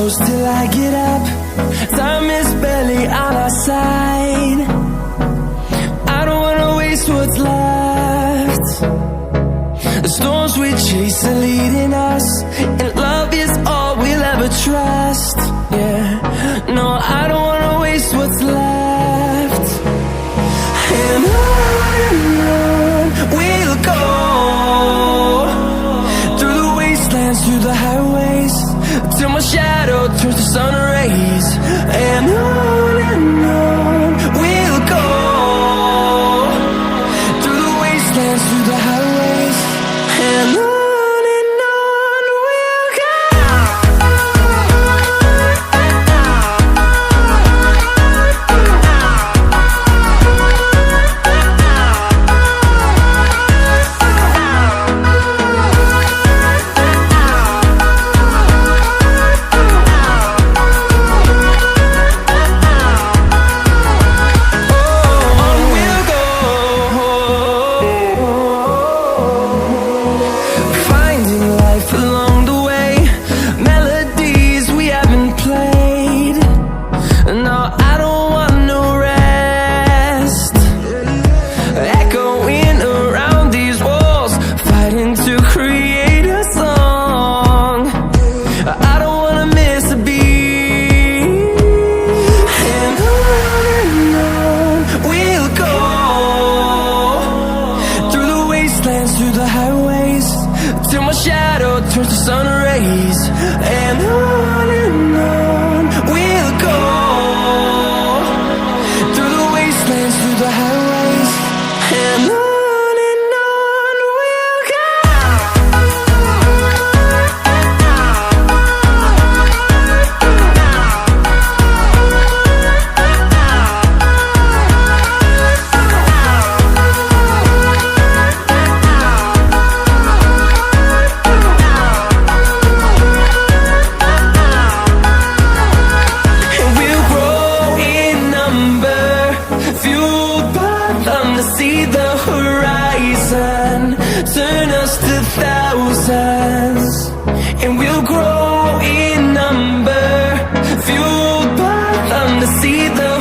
close till I get up. Time is barely on our side. I don't wanna waste what's left. The storms we chase are leading us, and love is all we'll ever trust. Yeah, no, I don't wanna waste what's left. And on we'll go, through the wastelands, through the highways, till my shadow turns to sun rays. And on we'll go, through the wastelands, through the highways, and on we'll go. Through the highways, till my shadow turns to sun rays. And on we'll go, through the wastelands, through the highways, and on we'll go. See the horizon, turn us to thousands, and we'll grow in number, fueled by them to see the